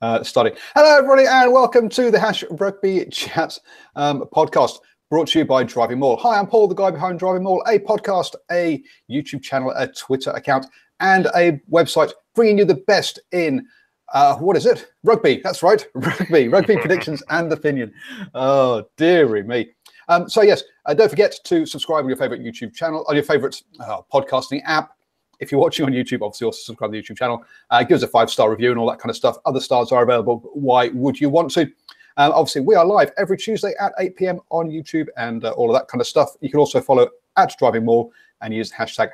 Starting. Hello, everybody, and welcome to the Rugby Chat podcast, brought to you by DrivingMaul. Hi, I'm Paul, the guy behind DrivingMaul, a podcast, a YouTube channel, a Twitter account, and a website bringing you the best in, what is it? Rugby, that's right, rugby predictions and opinion. Oh, dearie me. So yes, don't forget to subscribe on your favorite YouTube channel, on your favorite podcasting app. If you're watching on YouTube, obviously also subscribe to the YouTube channel. Give us a 5-star review and all that kind of stuff. Other stars are available. Why would you want to? Obviously, we are live every Tuesday at 8 p.m. on YouTube and all of that kind of stuff. You can also follow at DrivingMaul and use the hashtag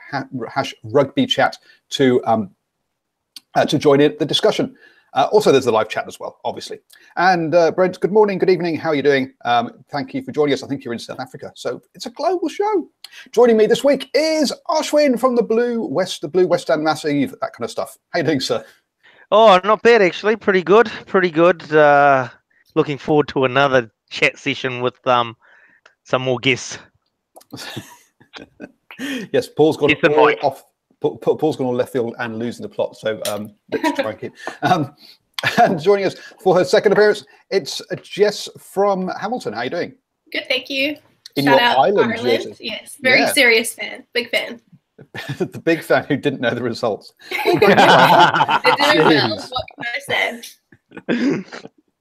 #RugbyChat to join in the discussion. Also, there's the live chat as well, obviously. And Brent, good morning, good evening. How are you doing? Thank you for joining us. I think you're in South Africa, so it's a global show. Joining me this week is Ashwin from the Blue West End Massive, that kind of stuff. How you doing, sir? Oh, not bad, actually. Pretty good. Looking forward to another chat session with some more guests. Yes, Paul's gone all off. Paul's gone all left field and losing the plot, so let's try and keep. And joining us for her second appearance, it's Jess from Hamilton. How are you doing? Good, thank you. In Shout your out Ireland Ireland. jersey. Yes, very serious fan, big fan. The big fan who didn't know the results. They did well. What can I say?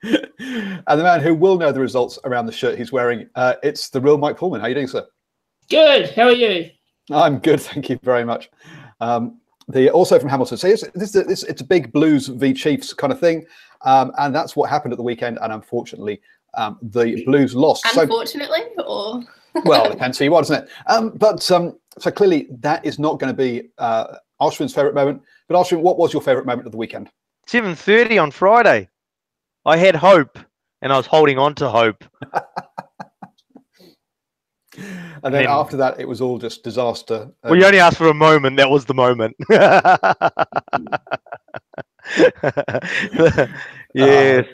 And the man who will know the results around the shirt he's wearing, it's the real Mike Pullman. How are you doing, sir? Good. How are you? I'm good, thank you very much. Also from Hamilton. So it's a big Blues v Chiefs kind of thing, and that's what happened at the weekend. And unfortunately, the Blues lost. Unfortunately, or well, it depends who you are, doesn't it? So clearly that is not going to be Ashwin's favourite moment. But Ashwin, what was your favourite moment of the weekend? 7:30 on Friday. I had hope, and I was holding on to hope. And then after that, it was all just disaster. Well, you only asked for a moment. That was the moment. Yes.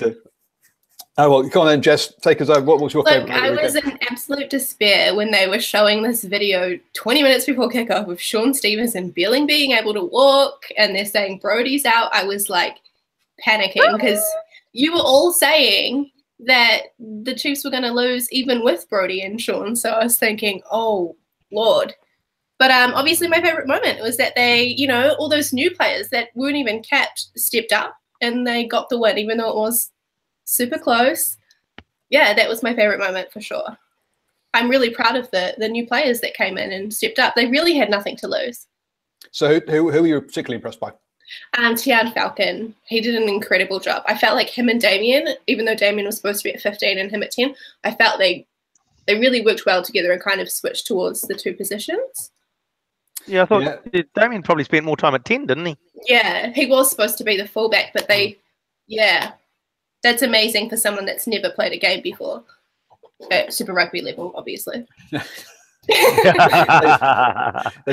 Oh, well, come on then, Jess. Take us over. What was your favourite moment? I was in absolute despair when they were showing this video 20 minutes before kickoff of Sean Stevenson barely being able to walk, and they're saying Brody's out. I was like panicking because you were all saying that the Chiefs were going to lose even with Brody and Sean. So I was thinking, oh, Lord. But obviously my favourite moment was that they, all those new players that weren't even capped stepped up and they got the win, even though it was super close. Yeah, that was my favourite moment for sure. I'm really proud of the new players that came in and stepped up. They really had nothing to lose. So who were you particularly impressed by? Tian Falcon, he did an incredible job. I felt like him and Damien, even though Damien was supposed to be at 15 and him at 10, I felt they really worked well together and kind of switched towards the two positions. Yeah, I thought Damien probably spent more time at 10, didn't he? Yeah, he was supposed to be the fullback, but that's amazing for someone that's never played a game before at Super Rugby level, obviously. They're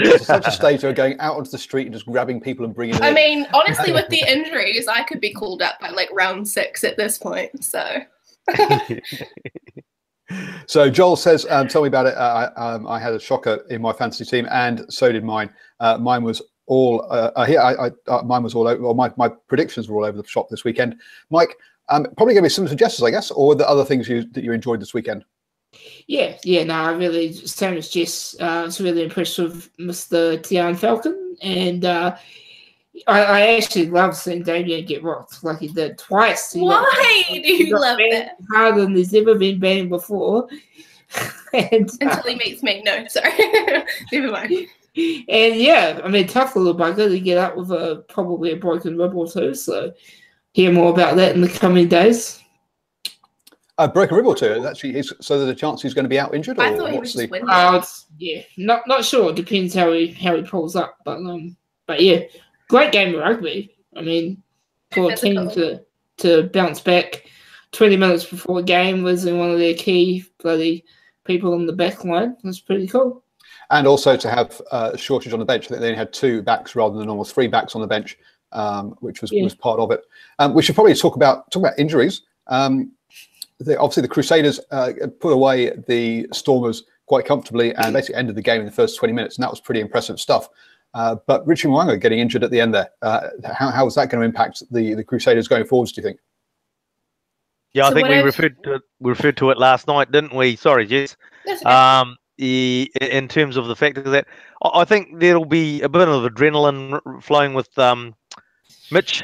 just such a stage of going out onto the street and just grabbing people and bringing them in. I mean, honestly, with the injuries, I could be called up by like round 6 at this point. So, so Joel says, "Tell me about it. I had a shocker in my fantasy team, and so did mine. Mine was all mine was all over. Well, my predictions were all over the shop this weekend. Mike, probably give me some suggestions, I guess, or the other things that you enjoyed this weekend." Yeah, no, I really, same as Jess, I was really impressed with Mr. Tian Falcon, and I actually love seeing Damien get rocked like he did twice. Why do you love that? Harder than he's ever been banned before. Until he meets me. No, sorry. Never mind. And yeah, I mean, tough little bugger to get up with probably a broken rib or two, so hear more about that in the coming days. A broken rib or two. Actually, so there's a chance he's going to be out injured. I thought he was just winning. Not sure. It depends how he pulls up, but yeah, great game of rugby. I mean, for a team to bounce back 20 minutes before a game, losing one of their key bloody people on the back line was pretty cool. And also to have a shortage on the bench. I think they only had 2 backs rather than normal 3 backs on the bench, which was part of it. We should probably talk about injuries. Obviously, the Crusaders put away the Stormers quite comfortably and basically ended the game in the first 20 minutes, and that was pretty impressive stuff. But Richie Mwanga getting injured at the end there, how is that going to impact the Crusaders going forwards, do you think? Yeah, I So think what we I've- referred to it last night, didn't we? Sorry, Jess. That's okay. In terms of the fact that I think there'll be a bit of adrenaline flowing with Mitch.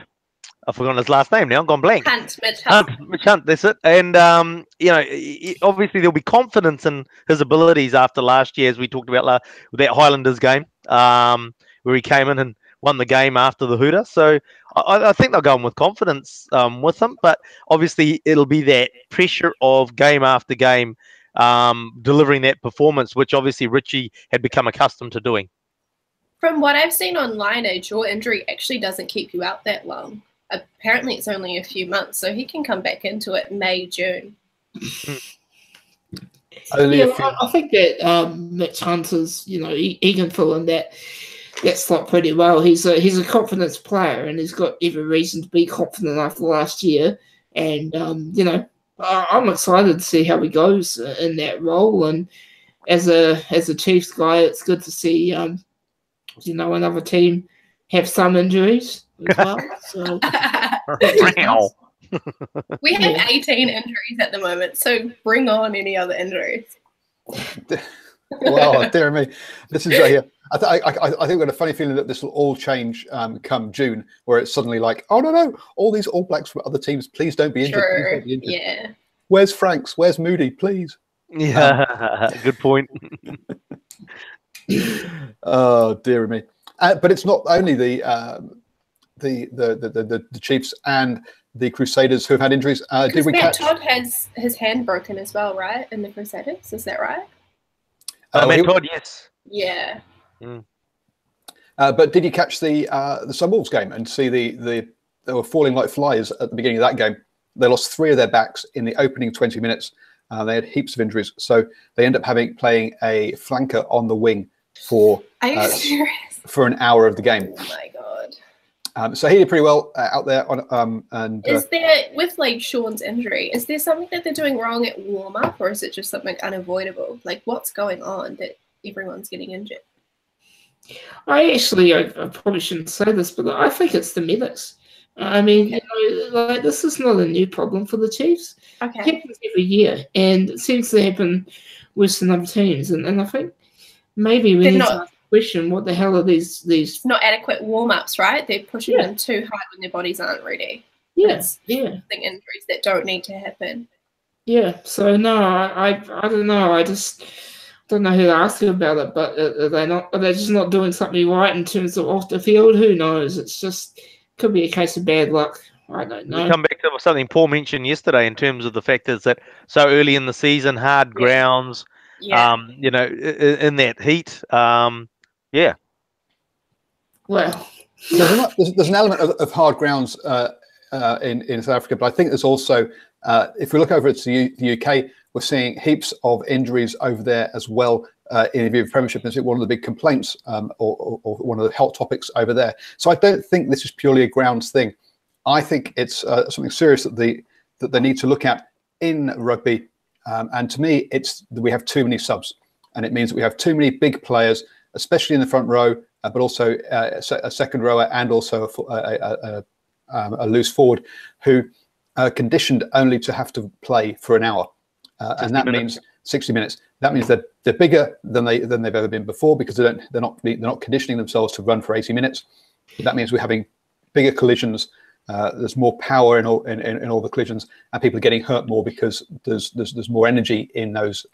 I've forgotten his last name now. I've gone blank. Mitch Hunt. Mitch Hunt, that's it. And obviously there'll be confidence in his abilities after last year, as we talked about with that Highlanders game, where he came in and won the game after the hooter. So I think they'll go in with confidence with him, but obviously it'll be that pressure of game after game, delivering that performance, which obviously Richie had become accustomed to doing. From what I've seen online, a jaw injury actually doesn't keep you out that long. Apparently, it's only a few months, so he can come back into it May, June. I think that Mitch Hunt is, he can fill in that slot pretty well. He's a confidence player, and he's got every reason to be confident after last year. And I'm excited to see how he goes in that role. And as a Chiefs guy, it's good to see another team have some injuries as well. So we have 18 injuries at the moment, so bring on any other injuries. Well, dear me, this is here. I think I've got a funny feeling that this will all change come June, where it's suddenly like, oh no, all these All Blacks from other teams, please don't be injured. Sure. Please don't be injured. Yeah. Where's Franks? Where's Moody? Please. Yeah, good point. Oh dear me! But it's not only the Chiefs and the Crusaders who have had injuries. Did we Matt catch? Todd has his hand broken as well, right? In the Crusaders, is that right? Matt Todd, yes. Yeah. But did you catch the Sunwolves game and see they were falling like flies at the beginning of that game? They lost 3 of their backs in the opening 20 minutes. They had heaps of injuries, so they end up playing a flanker on the wing for an hour of the game. Oh my god! So he did pretty well out there on and. Is there, with like Sean's injury, is there something that they're doing wrong at warm up, or is it just something unavoidable? Like, what's going on that everyone's getting injured? I probably shouldn't say this, but I think it's the medics. I mean, this is not a new problem for the Chiefs. Okay. It happens every year, and it seems to happen with some other teams. And I think maybe we need to question what the hell are these? It's not adequate warm ups, right? They're pushing them too hard when their bodies aren't ready. It's injuries that don't need to happen. Yeah. So no, I don't know. I just don't know who to ask you about it. But are they just not doing something right in terms of off the field? Who knows? It's just could be a case of bad luck. I don't know. We come back to something Paul mentioned yesterday in terms of the factors that so early in the season, hard grounds, in that heat. Yeah. Well, there's an element of hard grounds in South Africa, but I think there's also, if we look over to the UK, we're seeing heaps of injuries over there as well. In the Premiership, is one of the big complaints or one of the hot topics over there. So I don't think this is purely a grounds thing. I think it's something serious that they need to look at in rugby. And to me, it's that we have too many subs, and it means that we have too many big players, especially in the front row, but also a second rower and also a loose forward who are conditioned only to have to play for an hour, and that means 60 minutes. That means that they're bigger than they've ever been before because they're not conditioning themselves to run for 80 minutes. That means we're having bigger collisions. There's more power in all the collisions, and people are getting hurt more because there's more energy in those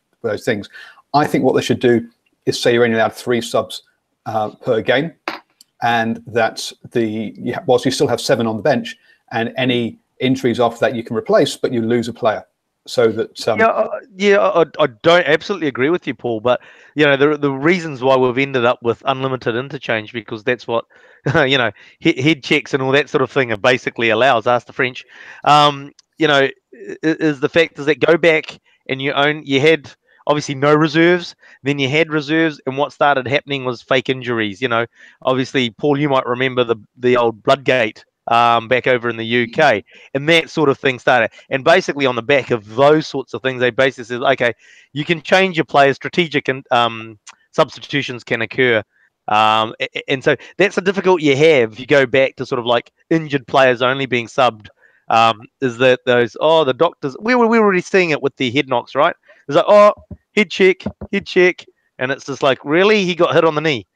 things. I think what they should do is say you're only allowed 3 subs per game, and that whilst you still have 7 on the bench, and any injuries after that you can replace, but you lose a player. So that I don't absolutely agree with you, Paul. But the reasons why we've ended up with unlimited interchange, because that's what head checks and all that sort of thing are basically allows. Ask the French. Is the fact is that go back and you had obviously no reserves, then you had reserves, and what started happening was fake injuries. Obviously, Paul, you might remember the old Bloodgate. Back over in the UK, and that sort of thing started. And basically, on the back of those sorts of things, they basically said, okay, you can change your players, strategic and substitutions can occur. And so that's the difficulty you have. You go back to sort of like injured players only being subbed is that the doctors, we were already seeing it with the head knocks, right? It's like, head check, and it's just like, really, he got hit on the knee.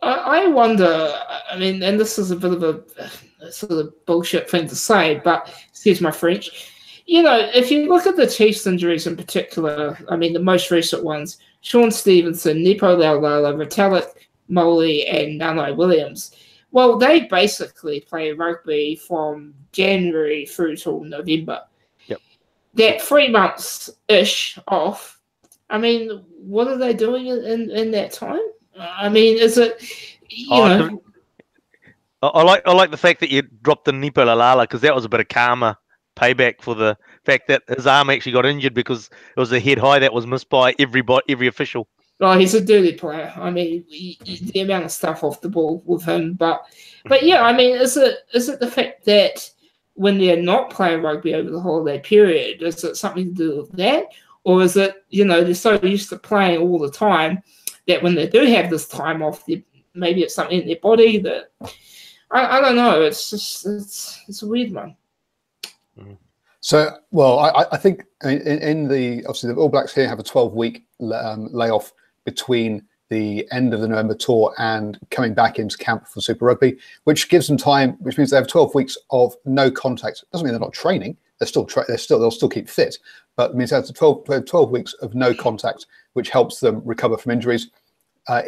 I wonder, I mean, and this is a bit of a sort of bullshit thing to say, but excuse my French. You know, if you look at the Chiefs injuries in particular, I mean, the most recent ones, Sean Stevenson, Nepo Laulala, Vitalik Moley, and Nano Williams, well, they basically play rugby from January through till November. Yep. That 3 months-ish off, I mean, what are they doing in that time? I mean, is it, you know... I like the fact that you dropped the Nepo Laulala, because that was a bit of karma payback for the fact that his arm actually got injured because it was a head high that was missed by every official. Oh, he's a dirty player. I mean, the amount of stuff off the ball with him, but yeah, I mean, is it the fact that when they're not playing rugby over the holiday period, is it something to do with that, or is it, you know, they're so used to playing all the time that when they do have this time off, maybe it's something in their body that I don't know. It's just it's a weird one. So, well, I think in the obviously the All Blacks here have a 12-week layoff between the end of the November tour and coming back into camp for Super Rugby, which gives them time, which means they have 12 weeks of no contact. Doesn't mean they're not training; they'll still keep fit, but it means they have 12 weeks of no contact, which helps them recover from injuries.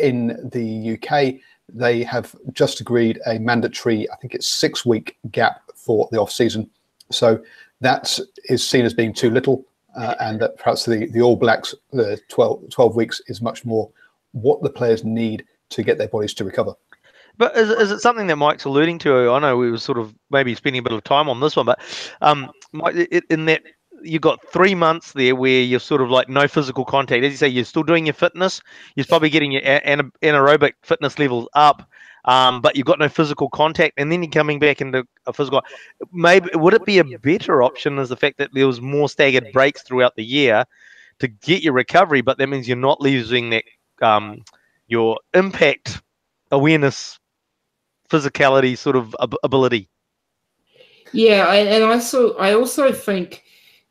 In the UK, they have just agreed a mandatory, I think it's 6-week gap for the off season. So that is seen as being too little, and that perhaps the All Blacks, the 12 weeks is much more what the players need to get their bodies to recover. But is it something that Mike's alluding to? I know we were sort of maybe spending a bit of time on this one, but in that you've got 3 months there where you're sort of like no physical contact. As you say, you're still doing your fitness. You're probably getting your anaerobic fitness levels up, but you've got no physical contact, and then you're coming back into a physical. Maybe would it be a better option as the fact that there was more staggered breaks throughout the year to get your recovery, but that means you're not losing that your impact awareness, physicality sort of ability. Yeah, and I also think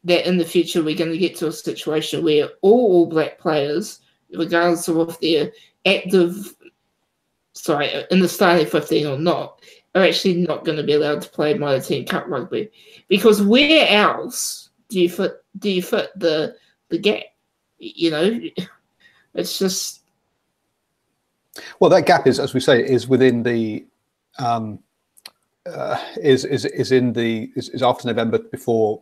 that in the future we're going to get to a situation where all Black players, regardless of if they're active, in the starting 15 or not, are actually not going to be allowed to play minor team cup rugby, because where else do you fit the gap? You know, it's just. Well, that gap is, as we say, is within the is after November before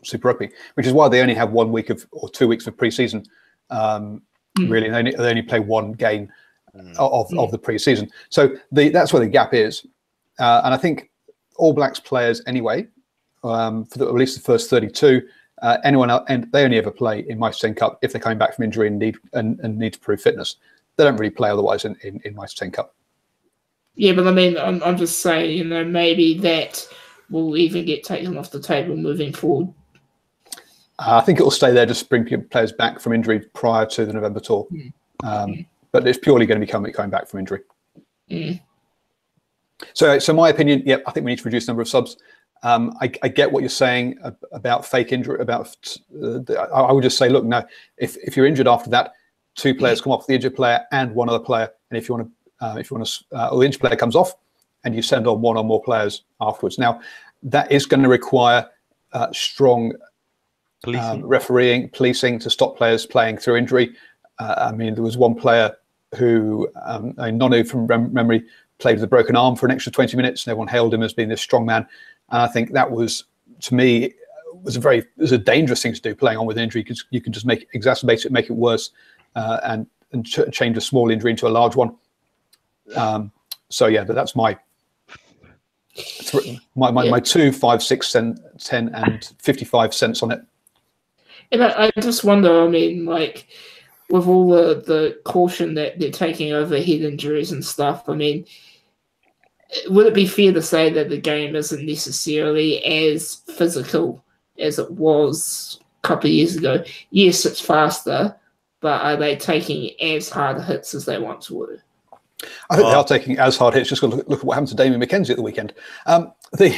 Super Rugby, which is why they only have 1 week or 2 weeks of pre-season. Really, they only play one game of the pre-season. So that's where the gap is, and I think All Blacks players anyway, for at least the first 32, anyone else, and they only ever play in Mitre 10 Cup if they're coming back from injury and need to prove fitness. They don't really play otherwise in Mitre 10 Cup. Yeah, but I mean, I'm just saying, you know, maybe that will even get taken off the table moving forward. I think it will stay there, just bring players back from injury prior to the November tour. But it's purely going to be coming back from injury. So my opinion, I think we need to reduce the number of subs. I get what you're saying about fake injury. I would just say, look, no, if you're injured after that, 2 players come off, the injured player and one other player, and if you want to, the injured player comes off, and you send on 1 or more players afterwards. Now, that is going to require strong policing to stop players playing through injury. I mean, there was one player who, Nonu from memory, played with a broken arm for an extra 20 minutes, and everyone hailed him as being this strong man. And I think that was, to me, was a dangerous thing to do, playing on with an injury, because you can just exacerbate it, make it worse, and change a small injury into a large one. So yeah, but that's my 2, 5, 6, 10, and 55 cents on it. And I just wonder, I mean, like, with all the caution that they're taking over head injuries and stuff, I mean, would it be fair to say that the game isn't necessarily as physical as it was a couple of years ago? Yes, it's faster, but are they taking as hard hits as they once were? I think they are taking as hard hits. Just got to look at what happened to Damien McKenzie at the weekend. The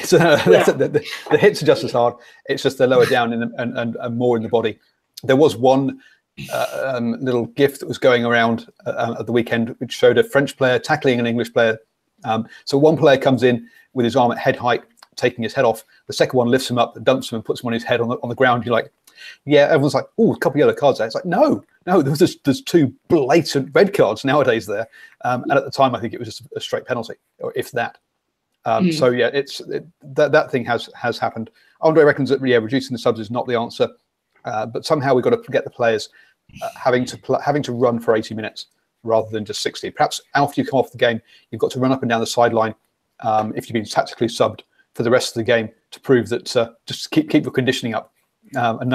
hits are just as hard. It's just they're lower down and more in the body. There was one little GIF that was going around at the weekend, which showed a French player tackling an English player. So one player comes in with his arm at head height, taking his head off. The second one lifts him up, dumps him, and puts him on his head on the ground. You're like, yeah, everyone's like, oh, a couple of yellow cards there. It's like, no, there's two blatant red cards nowadays there. And at the time, I think it was just a straight penalty, or if that. So yeah, that thing has happened. Andre reckons that reducing the subs is not the answer, but somehow we've got to get the players having to run for 80 minutes rather than just 60. Perhaps after you come off the game, you've got to run up and down the sideline if you've been tactically subbed for the rest of the game to prove that just keep your conditioning up. And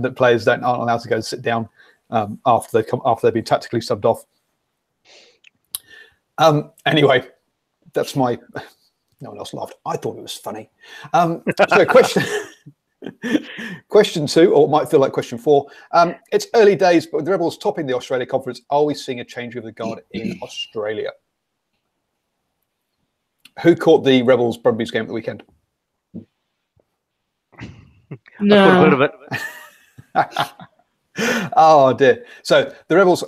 the players aren't allowed to go and sit down after they've been tactically subbed off. Anyway, that's my. No one else laughed. I thought it was funny. So question 2, or it might feel like question 4. It's early days, but with the Rebels topping the Australia Conference, are we seeing a change of the guard in Australia? Who caught the Rebels Brumbies game at the weekend? No. I put a bit of it. Oh dear. So the Rebels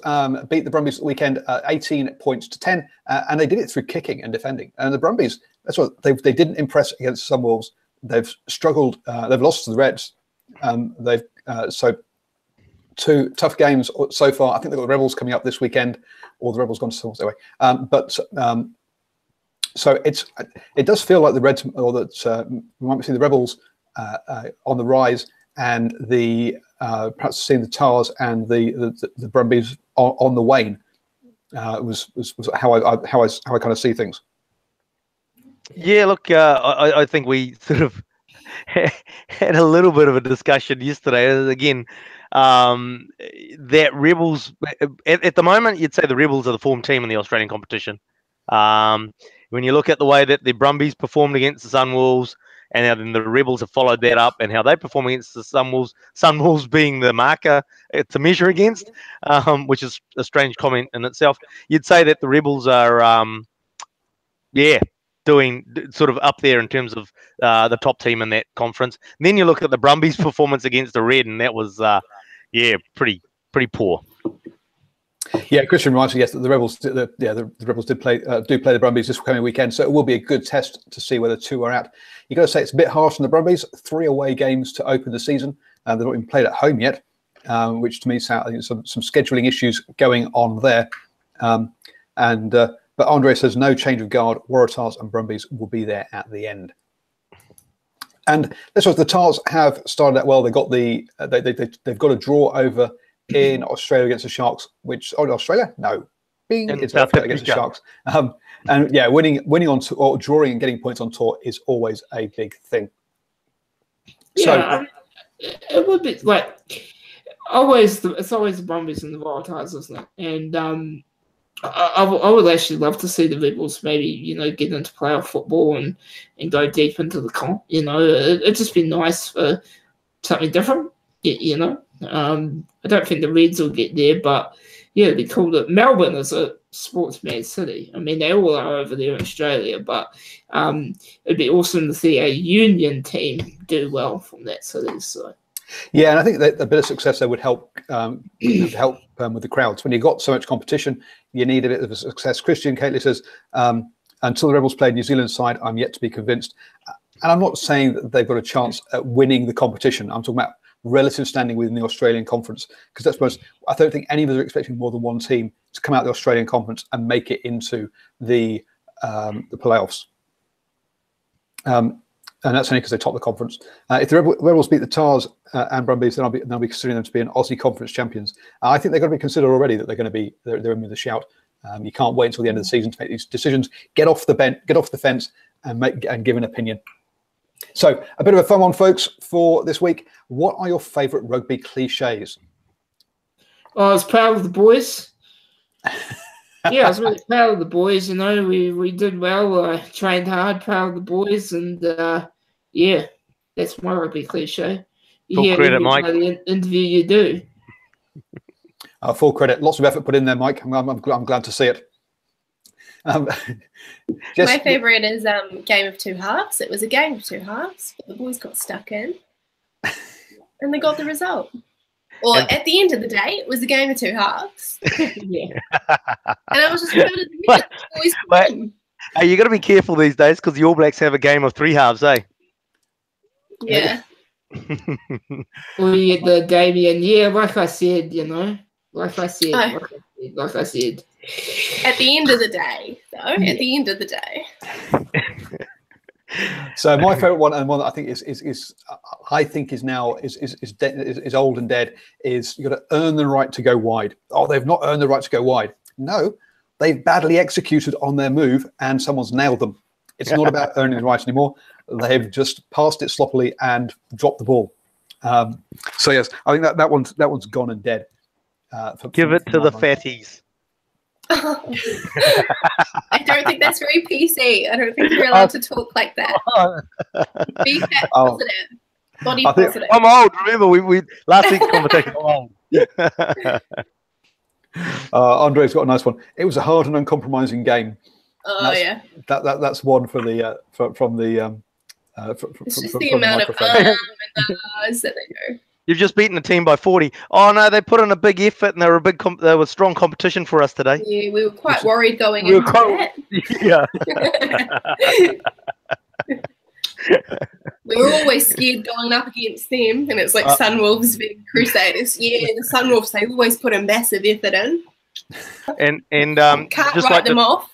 beat the Brumbies at the weekend 18 points to 10, and they did it through kicking and defending. And the Brumbies, that's what they didn't impress against the Sunwolves. They've struggled. They've lost to the Reds. So 2 tough games so far. I think they've got the Rebels coming up this weekend, or the Rebels gone to Sunwolves anyway. So it does feel like the Reds, or that we might be seeing the Rebels on the rise, and perhaps seeing the Tars and the Brumbies on the wane was how I kind of see things. Yeah, look, I think we sort of had a little bit of a discussion yesterday. Again, that Rebels at the moment, you'd say the Rebels are the form team in the Australian competition. When you look at the way that the Brumbies performed against the Sunwolves, and then the Rebels have followed that up, and how they perform against the Sunwolves being the marker to measure against, which is a strange comment in itself. You'd say that the Rebels are, doing sort of up there in terms of the top team in that conference. And then you look at the Brumbies' performance against the Red, and that was, pretty poor. Yeah, Christian writes, yes, that the Rebels, the Rebels do play the Brumbies this coming weekend, so it will be a good test to see where the two are at. You got to say it's a bit harsh on the Brumbies. 3 away games to open the season. They've not even played at home yet, which to me sounds, I think, some scheduling issues going on there. But Andre says no change of guard. Waratahs and Brumbies will be there at the end. And this was the Tars have started out well. They got they've got a draw over in Australia against the Sharks, Australia? No. It's South Africa against the Sharks. And yeah, winning on or drawing and getting points on tour is always a big thing. Yeah, so it would be like it's always the Brumbies and the Waratahs, isn't it? And I would actually love to see the Rebels maybe, get into playoff football and go deep into the comp. It'd just be nice for something different. I don't think the Reds will get there, but yeah, it'd be cool that Melbourne is a sports mad city. I mean, they all are over there in Australia, but it'd be awesome to see a union team do well from that city. So. Yeah, and I think that a bit of success there would help with the crowds. When you've got so much competition, you need a bit of a success. Christian Catley says, until the Rebels played New Zealand side, I'm yet to be convinced. And I'm not saying that they've got a chance at winning the competition. I'm talking about relative standing within the Australian conference, because I don't think any of us are expecting more than one team to come out of the Australian conference and make it into the playoffs. And that's only because they top the conference. If the Rebels beat the Tars and Brumbies, then they'll be considering them to be an Aussie conference champions. I think they're going to be considered already that they're in with a shout. You can't wait until the end of the season to make these decisions. Get off the fence, and give an opinion. So a bit of a fun one, folks, for this week. What are your favourite rugby cliches? I was proud of the boys. Yeah, I was really proud of the boys. We did well. Trained hard, proud of the boys, and yeah, that's my rugby cliche. Full credit, Mike. The interview you do. Full credit. Lots of effort put in there, Mike. I'm glad to see it. Jess, My favourite is Game of Two Halves. It was a game of two halves, but the boys got stuck in, and they got the result. Or at the end of the day, it was a game of two halves. Yeah. And I was just proud of the minute. The boys won. Hey, you got to be careful these days because the All Blacks have a game of three halves, eh? Yeah. We get the Damien. Yeah, like I said, you know. Like I said. At the end of the day, though, at the end of the day. So my favorite one, and one that I think is now old and dead, is you got to earn the right to go wide. Oh, they've not earned the right to go wide. No, they've badly executed on their move, and someone's nailed them. It's not about earning the right anymore. They've just passed it sloppily and dropped the ball. So yes, I think that one's gone and dead. Give it to the fatties. I don't think that's very PC. I don't think you're allowed to talk like that. Be fat positive. Body positive. I'm old. Remember, we last week's conversation. I'm old. Andre's got a nice one. It was a hard and uncompromising game. Yeah. That's one for the from the. It's just the amount of and ahs that they do. You've just beaten the team by 40. Oh no, they put in a big effort and they were strong competition for us today. Yeah, we were quite worried going into that. Yeah. We were always scared going up against them, and it's like Sunwolves being Crusaders. Yeah, the Sunwolves, they always put a massive effort in. And can't just write them off.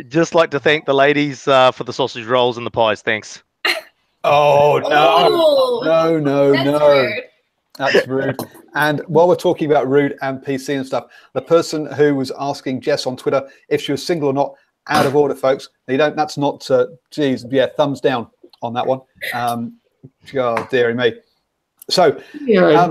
Just like to thank the ladies for the sausage rolls and the pies. Thanks. Oh no! That's rude. That's rude. And while we're talking about rude and PC and stuff, the person who was asking Jess on Twitter if she was single or not, out of order, folks. That's not. Geez, yeah, thumbs down on that one. Oh dearie me. So. Dear.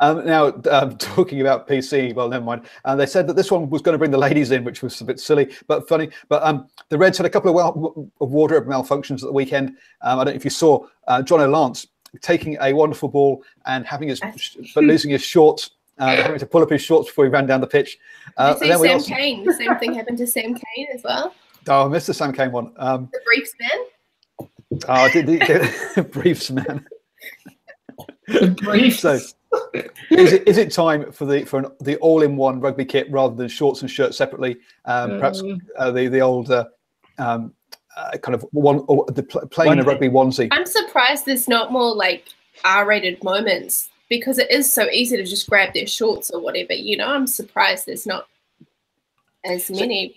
Now, talking about PC, well, never mind. They said that this one was going to bring the ladies in, which was a bit silly but funny. But the Reds had a couple of wardrobe malfunctions at the weekend. I don't know if you saw John O'Lance taking a wonderful ball and but losing his shorts, having to pull up his shorts before he ran down the pitch. Did you see Sam Cane? The same thing happened to Sam Cane as well. Oh, I missed the Sam Cane one. The briefs man. Oh, did briefs man. So, is it time for the all-in-one rugby kit rather than shorts and shirts separately? Perhaps the old kind of playing a rugby onesie. I'm surprised there's not more like R-rated moments, because it is so easy to just grab their shorts or whatever. You know, I'm surprised there's not as many.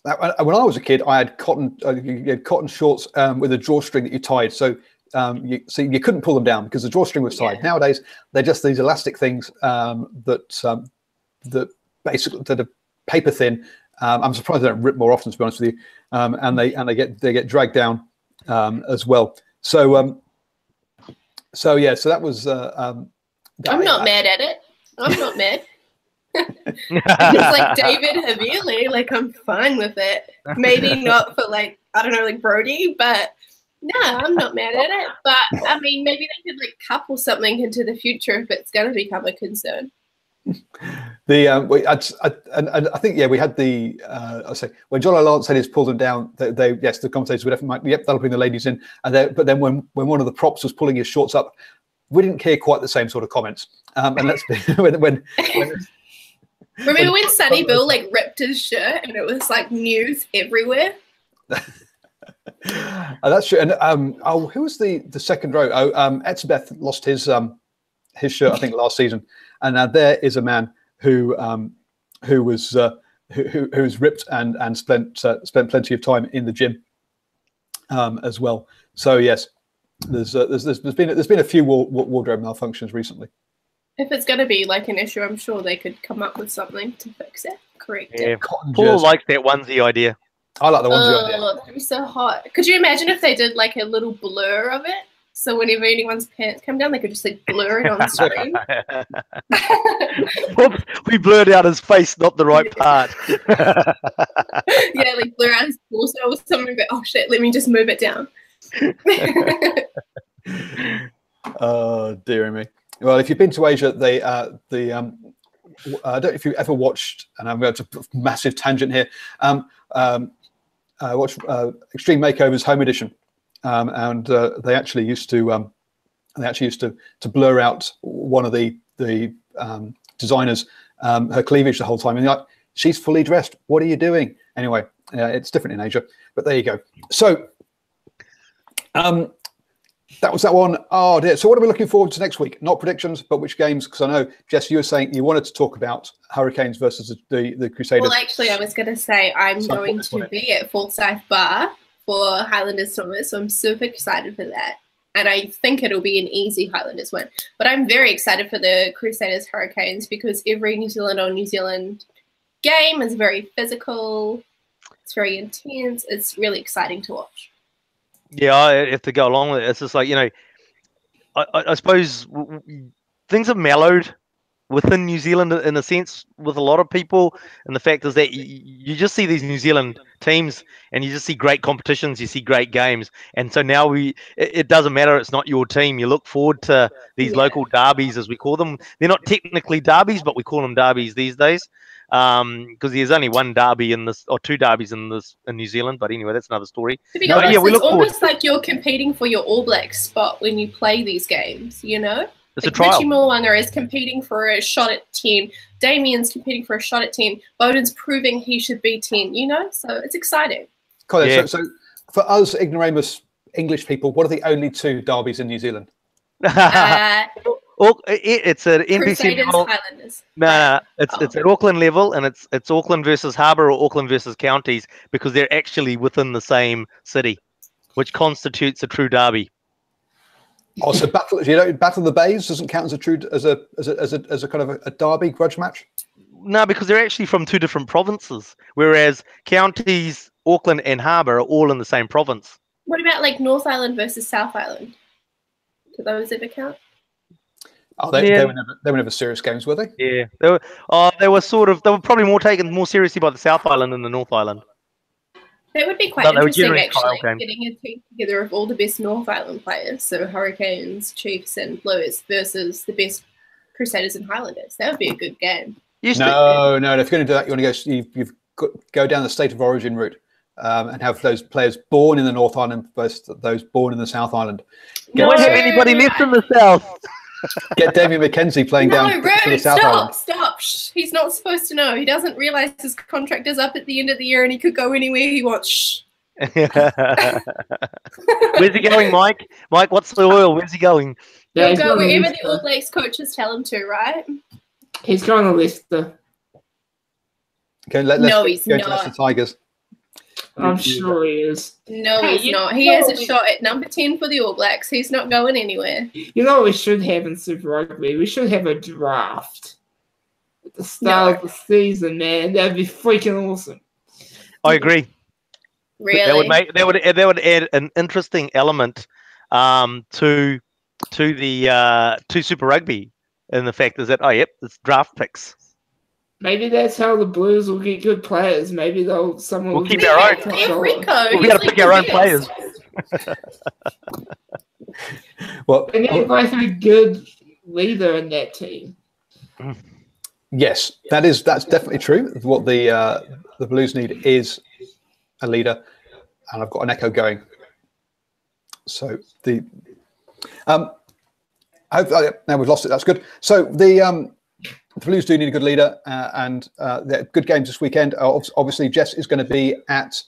When I was a kid, I had cotton shorts with a drawstring that you tied. So you couldn't pull them down because the drawstring was tied. Yeah. Nowadays, they're just these elastic things that basically that are paper thin. I'm surprised they don't rip more often, to be honest with you. And they get dragged down as well. So yeah. So that was. I'm not mad at it. I'm not mad. It's like David Havili. Like, I'm fine with it. Maybe not for like, I don't know, like Brody, but. No, I'm not mad at it, but I mean, maybe they could like couple something into the future if it's going to become a concern. I think we had the I say when John O'Lance said he's pulled them down. The commentators would definitely that'll bring the ladies in. But then when one of the props was pulling his shorts up, we didn't hear quite the same sort of comments. And let's be when remember when Sonny Bill like ripped his shirt and it was like news everywhere. That's true. And who was the second row? Etzebeth lost his shirt, I think, last season. And there is a man who was ripped and spent plenty of time in the gym as well. So yes, there's been a few wardrobe malfunctions recently. If it's going to be like an issue, I'm sure they could come up with something to fix it. Correct. Yeah, Paul likes that onesie idea. I like the onesie idea. Oh, that'd be so hot. Could you imagine if they did like a little blur of it? So whenever anyone's pants come down, they could just like blur it on screen. Whoops, we blurred out his face, not the right part. Yeah, like blur out his torso or something, but oh shit, let me just move it down. Oh, dearie me. Well, if you've been to Asia, I don't know if you ever watched, and I'm going to massive tangent here. Watch Extreme Makeovers Home Edition, and they actually used to blur out one of the designers, her cleavage the whole time, and you're like, she's fully dressed. What are you doing? Anyway, it's different in Asia, but there you go. So that was that one. Oh dear. So what are we looking forward to next week? Not predictions, but which games? Because I know, Jess, you were saying you wanted to talk about Hurricanes versus the Crusaders. Well, actually, I was going to say I'm going to be at Forsyth Bar for Highlanders Stormers, so I'm super excited for that. And I think it'll be an easy Highlanders win. But I'm very excited for the Crusaders Hurricanes because every New Zealand on New Zealand game is very physical. It's very intense. It's really exciting to watch. Yeah, I have to go along with it. It's just like, I suppose things have mellowed within New Zealand in a sense with a lot of people, and the fact is that you just see these New Zealand teams and you just see great competitions, you see great games, and so now it doesn't matter, it's not your team, you look forward to these local derbies, as we call them. They're not technically derbies, but we call them derbies these days, because there's only one derby in this, or two derbies in New Zealand, but anyway, that's another story. To be honest, it's almost like you're competing for your All Blacks spot when you play these games, It's a trial. Richie Mulwanger is competing for a shot at 10. Damien's competing for a shot at 10. Bowden's proving he should be 10, So it's exciting. Colin, yeah. So for us ignoramus English people, what are the only two derbies in New Zealand? It's an NPC level. Highlanders. No, it's at Auckland level, and it's Auckland versus Harbour or Auckland versus counties, because they're actually within the same city, which constitutes a true derby. Oh, so Battle of the Bays doesn't count as a true as a kind of a derby grudge match? No, because they're actually from two different provinces, whereas counties, Auckland and Harbour are all in the same province. What about like North Island versus South Island? Do those ever count? Oh, they were never serious games, were they? Yeah, they were probably more seriously by the South Island than the North Island. That would be quite interesting, actually, getting a team together of all the best North Island players, so Hurricanes, Chiefs, and Blues versus the best Crusaders and Highlanders. That would be a good game. No. If you're going to do that, you want to go down the state of origin route and have those players born in the North Island versus those born in the South Island. You won't have anybody left in the South. Get Damien McKenzie playing down to the South Island. Stop. He's not supposed to know. He doesn't realise his contract is up at the end of the year and he could go anywhere he wants. Where's he going, Mike? Mike, what's the oil? Where's he going? He'll go wherever the All Blacks coaches tell him to, right? He's going to Leicester. Okay, he's not. To Leicester Tigers. I'm sure he is. No, he's not. He has a shot at number 10 for the All Blacks. He's not going anywhere. You know what we should have in Super Rugby? We should have a draft at the start of the season, man. That'd be freaking awesome. I agree. Really? That would add an interesting element to Super Rugby, and the fact is that it's draft picks. Maybe that's how the Blues will get good players. Maybe we'll keep our own. We got to pick our own players. Well, and you guys have a good leader in that team. Yes, that's definitely true. What the Blues need is a leader, and I've got an echo going. So now we've lost it. That's good. So the Blues do need a good leader, and they're good games this weekend. Obviously, Jess is going to be at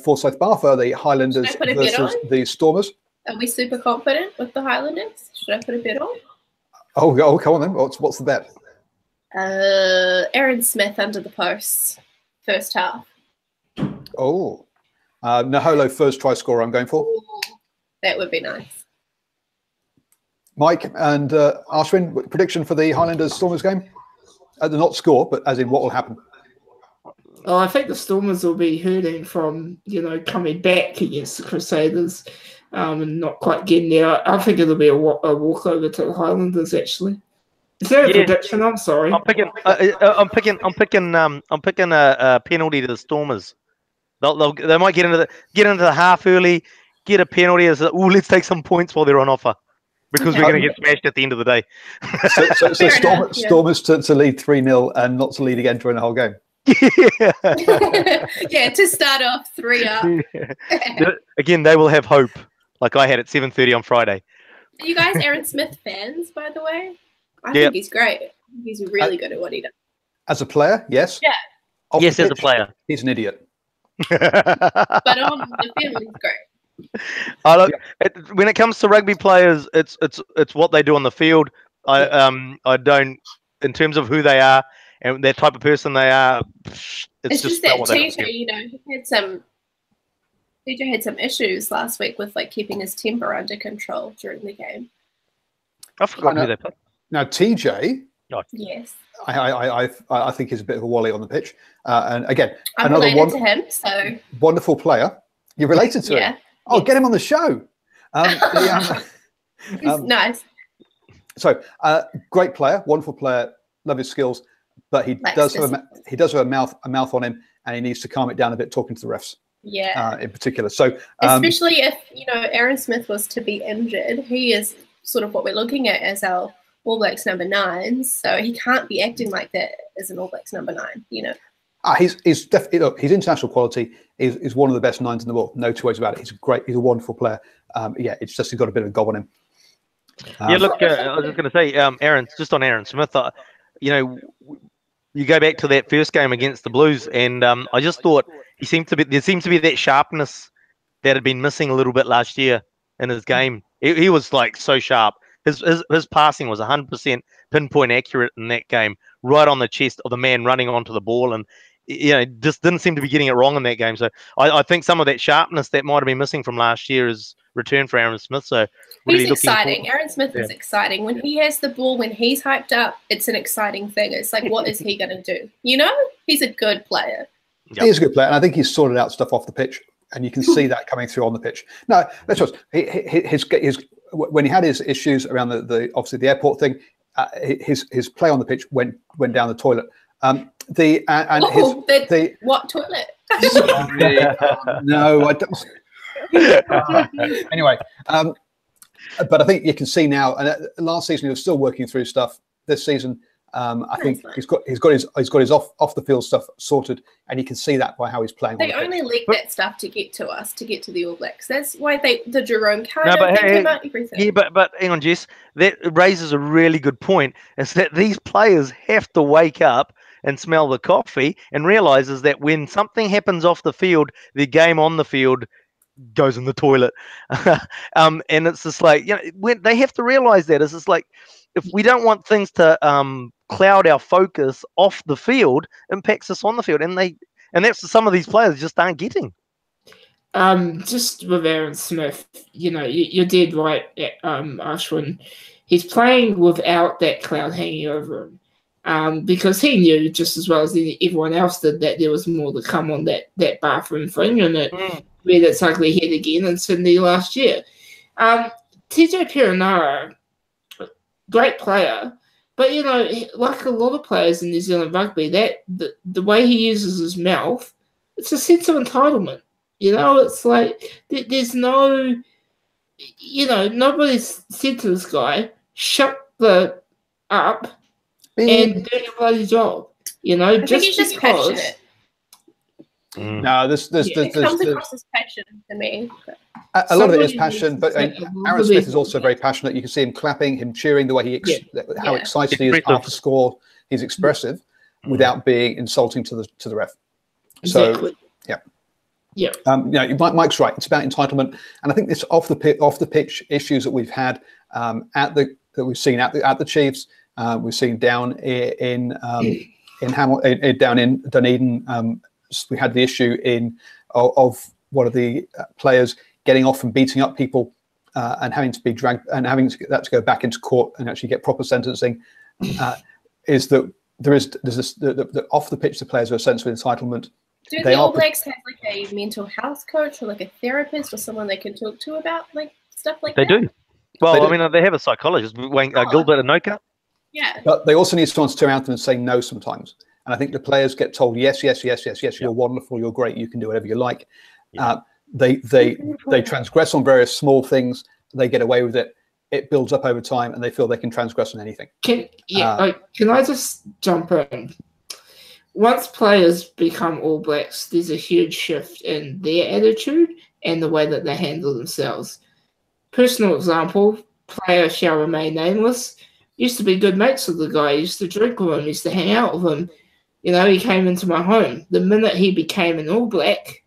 Forsyth Bar for the Highlanders versus the Stormers. Are we super confident with the Highlanders? Should I put a bet on? Oh, come on then. What's the bet? Aaron Smith under the posts, first half. Oh, Naholo first try scorer. I'm going for. Ooh, that would be nice. Mike and Ashwin, prediction for the Highlanders Stormers game? Not score, but as in what will happen. Oh, I think the Stormers will be hurting from coming back against the Crusaders and not quite getting there. I think it'll be a walkover to the Highlanders. Actually, is there a prediction? I'm sorry. I'm picking a penalty to the Stormers. They might get into the half early, get a penalty. Let's take some points while they're on offer. because we're going to get smashed at the end of the day. So Fair enough, Storm is to lead 3-0 and not to lead again during the whole game. Yeah, to start off 3 up. Again, they will have hope, like I had at 7:30 on Friday. Are you guys Aaron Smith fans, by the way? I Yep. think he's great. He's really good at what he does. As a player, yes. Yeah. Off Yes, the as a pitch, player. he's an idiot. But on the field, he's great. When it comes to rugby players, it's what they do on the field. I don't, in terms of who they are and their type of person they are. It's just not that what they do. TJ, you know, TJ had some issues last week with like keeping his temper under control during the game. I forgot who they played. Now, TJ, Yes, I think he's a bit of a wally on the pitch. And again, I'm another related to him, so wonderful player. You're related to him. Oh, get him on the show. He's nice. So, great player, wonderful player, love his skills, but he does have a mouth on him, and he needs to calm it down a bit, talking to the refs. Yeah. In particular. So, especially if Aaron Smith was to be injured, he is sort of what we're looking at as our All Blacks number 9. So he can't be acting like that as an All Blacks number 9. He's definitely, look, his international quality is one of the best 9s in the world. No two ways about it. He's a wonderful player. It's just he's got a bit of a gob on him. Look, I was just going to say, Aaron Smith. You go back to that first game against the Blues, and I just thought there seemed to be that sharpness that had been missing a little bit last year in his game. He was like so sharp. His passing was 100% pinpoint accurate in that game, right on the chest of the man running onto the ball, and just didn't seem to be getting it wrong in that game. So I think some of that sharpness that might have been missing from last year is returned for Aaron Smith. So really he's exciting. Aaron Smith is exciting. When he has the ball, when he's hyped up, it's an exciting thing. It's like, what is he going to do? He's a good player. Yep. He is a good player, and I think he's sorted out stuff off the pitch, and you can see that coming through on the pitch. No, let's just his when he had his issues around the obviously the airport thing, his play on the pitch went down the toilet. What toilet? No, I don't. Anyway, but I think you can see now. And last season he was still working through stuff. This season, I think he's got his off the field stuff sorted, and you can see that by how he's playing. They only leak that stuff to get to us, to get to the All Blacks. That's why the Jerome Carter thing came out, everything. Yeah, but hang on, Jess. That raises a really good point. Is that these players have to wake up and smell the coffee and realizes that when something happens off the field, the game on the field goes in the toilet. And it's just like, when they have to realize that. It's just like, if we don't want things to cloud our focus off the field, impacts us on the field, and that's some of these players just aren't getting. Just with Aaron Smith, you're dead right, Ashwin. He's playing without that cloud hanging over him. Because he knew just as well as everyone else did that there was more to come on that bathroom thing, and it reared its ugly head again in Sydney last year. TJ Perenara, great player, but like a lot of players in New Zealand rugby, that the way he uses his mouth, it's a sense of entitlement. It's like there's no, nobody's said to this guy, shut the up. And do your bloody job, I think he's just passionate. No, it comes across as passion to me. A lot of it is passion, but Aaron Smith is also very passionate. You can see him clapping, him cheering, the way how excited he is after score. He's expressive without being insulting to the ref. Exactly. So Mike's right. It's about entitlement, and I think this off the pitch issues that we've had that we've seen at the Chiefs. We've seen down in Dunedin. We had the issue of one of the players getting off and beating up people and having to be dragged and having that to go back into court and actually get proper sentencing. Is that there's the off the pitch the players have a sense of entitlement. Do the All Blacks have like a mental health coach or like a therapist or someone they can talk to about like stuff like that? They do. Well, they have a psychologist, Gilbert Anoka. Yeah. But they also need someone to turn around to them and say no sometimes. And I think the players get told, yes, you're wonderful, you're great, you can do whatever you like. Yeah. They transgress on various small things, they get away with it. it builds up over time, and they feel they can transgress on anything. Can I just jump in? Once players become All Blacks, there's a huge shift in their attitude and the way that they handle themselves. Personal example, player shall remain nameless. Used to be good mates with the guy, used to drink with him, used to hang out with him. You know, he came into my home. The minute he became an All Black,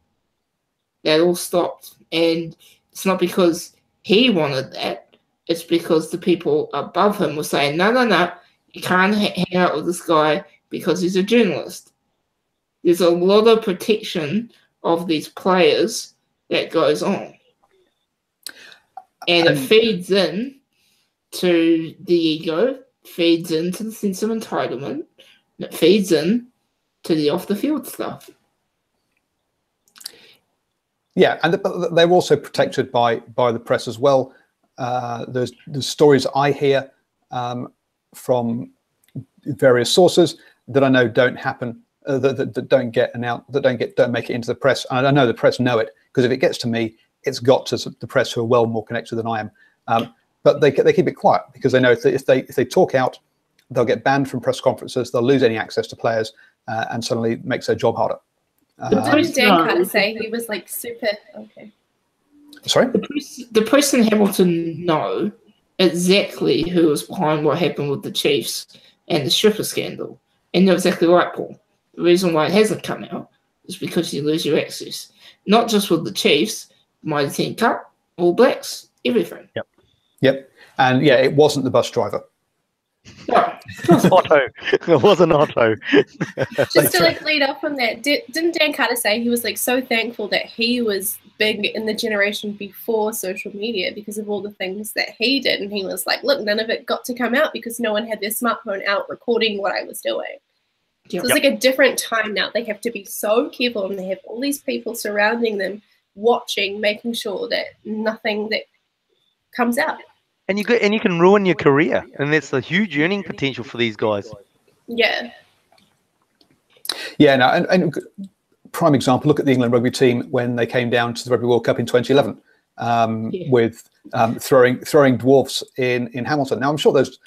that all stopped. And it's not because he wanted that. It's because the people above him were saying, no, you can't hang out with this guy because he's a journalist. There's a lot of protection of these players that goes on. And it feeds in to the ego, feeds into the sense of entitlement, and it feeds in to the off-the-field stuff. Yeah, and they're also protected by the press as well. There's stories I hear from various sources that I know don't happen, that don't get announced, that don't make it into the press. And I know the press know it, because if it gets to me, it's got to the press, who are well more connected than I am. But they keep it quiet, because they know if they talk out, they'll get banned from press conferences, they'll lose any access to players, and suddenly it makes their job harder. What did Dan Carter say? He was like super okay. Sorry? The press in Hamilton know exactly who was behind what happened with the Chiefs and the stripper scandal. And you're exactly right, Paul. The reason why it hasn't come out is because you lose your access. Not just with the Chiefs, Mighty 10 Cup, All Blacks, everything. Yep. And yeah, it wasn't the bus driver. No. Otto. It wasn't Otto. Just to like lead up on that, didn't Dan Carter say he was like so thankful that he was big in the generation before social media because of all the things that he did, and he was like, look, none of it got to come out because no one had their smartphone out recording what I was doing. So it's like a different time now. They have to be so careful, and they have all these people surrounding them, watching, making sure that nothing that comes out. And you can ruin your career, and that's the huge earning potential for these guys. Yeah. Yeah, no, and prime example, look at the England rugby team when they came down to the Rugby World Cup in 2011 with throwing dwarfs in Hamilton. Now I'm sure there's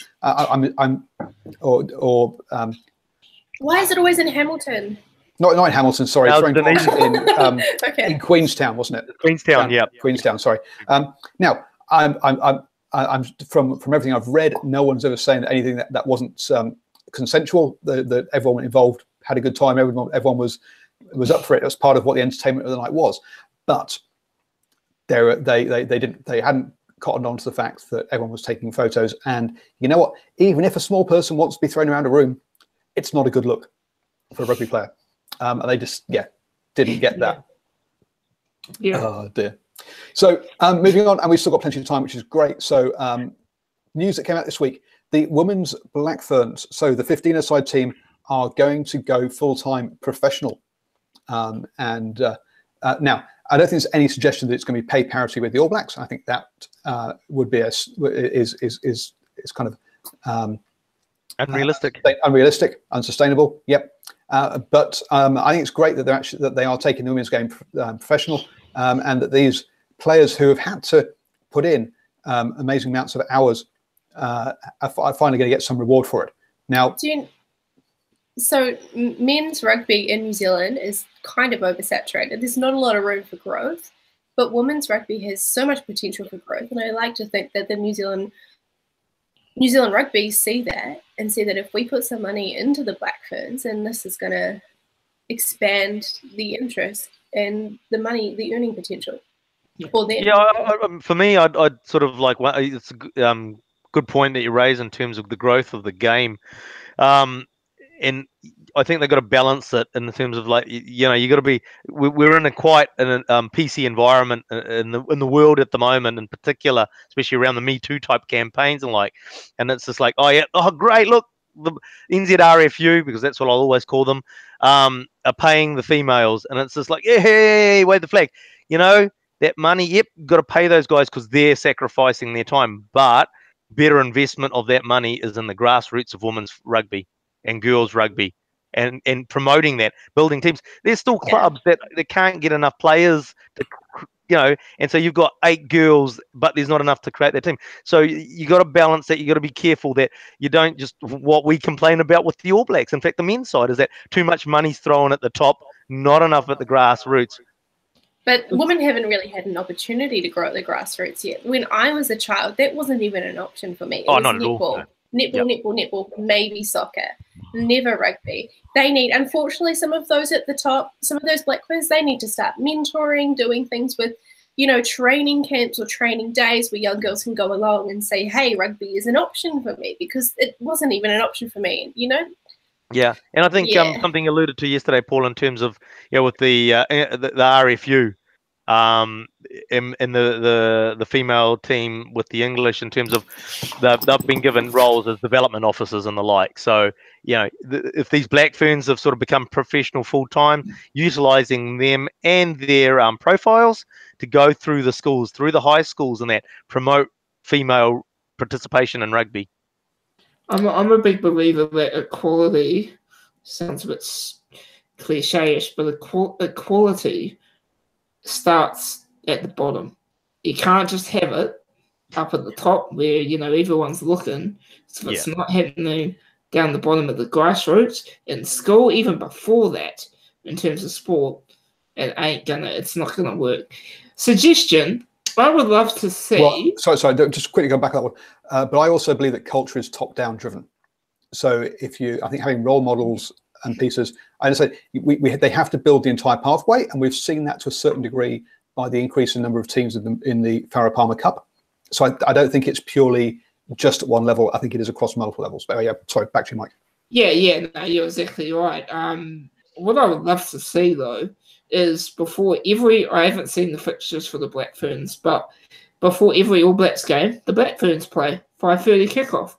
why is it always in Hamilton? Not in Hamilton, sorry, throwing dwarfs in Queenstown, wasn't it? Queenstown, yeah. Queenstown, sorry. Now I'm from everything I've read, no one's ever saying that anything that wasn't consensual. That everyone involved had a good time. Everyone was up for it. It was part of what the entertainment of the night was. But they hadn't cottoned on to the fact that everyone was taking photos. And you know what? Even if a small person wants to be thrown around a room, it's not a good look for a rugby player. And they just didn't get that. Yeah. Oh dear. So moving on, and we've still got plenty of time, which is great. So news that came out this week, the women's Black Ferns, so the 15-a-side team, are going to go full-time professional. Now, I don't think there's any suggestion that it's going to be pay parity with the All Blacks. I think that would be is kind of unrealistic, unsustainable. Yep. But I think it's great that they are taking the women's game professional, and that these players who have had to put in amazing amounts of hours are finally going to get some reward for it. Now, so men's rugby in New Zealand is kind of oversaturated. There's not a lot of room for growth, but women's rugby has so much potential for growth, and I like to think that the New Zealand rugby see that and see that if we put some money into the Black Ferns, then this is going to expand the interest and the earning potential for them. Yeah, for me, I'd sort of like, it's a good point that you raise in terms of the growth of the game. And I think they've got to balance it in terms of, like, you got to be. We're in quite an PC environment in the world at the moment, in particular, especially around the Me Too type campaigns and it's just like, oh great, look, the NZRFU, because that's what I'll always call them, are paying the females, and it's just like, hey, wave the flag, that money. Yep, got to pay those guys because they're sacrificing their time, but better investment of that money is in the grassroots of women's rugby and girls rugby, and promoting that, building teams. There's still clubs that can't get enough players to and so you've got 8 girls, but there's not enough to create that team. So you got to balance that. You got to be careful that you don't just what we complain about with the All Blacks. In fact, the men's side is that too much money's thrown at the top, not enough at the grassroots. But women haven't really had an opportunity to grow at the grassroots yet. When I was a child, that wasn't even an option for me. It was not netball. at all. No. Netball, maybe soccer, never rugby. They need, unfortunately, some of those at the top, some of those black players, they need to start mentoring, doing things with, training camps or training days where young girls can go along and say, hey, rugby is an option for me, because it wasn't even an option for me, Yeah, and I think something alluded to yesterday, Paul, in terms of with the RFU, in the female team with the English, in terms of they've been given roles as development officers and the like. So if these Black Ferns have sort of become professional full time, utilising them and their profiles to go through the schools, through the high schools, and that promote female participation in rugby. I'm a big believer that equality sounds a bit cliche-ish, but equality starts at the bottom. You can't just have it up at the top where everyone's looking. So it's not happening down the bottom of the grassroots in school, even before that, in terms of sport, it's not gonna work. Suggestion: I would love to see. Well, sorry, just quickly go back on that one. But I also believe that culture is top-down driven. So I think having role models and pieces, I say they have to build the entire pathway, and we've seen that to a certain degree by the increase in number of teams in the Farah Palmer Cup. So I don't think it's purely just at one level. I think it is across multiple levels. But sorry, back to you, Mike. Yeah, no, you're exactly right. What I would love to see though is before I haven't seen the fixtures for the Black Ferns, but before every All Blacks game, the Black Ferns play 5:30 kickoff.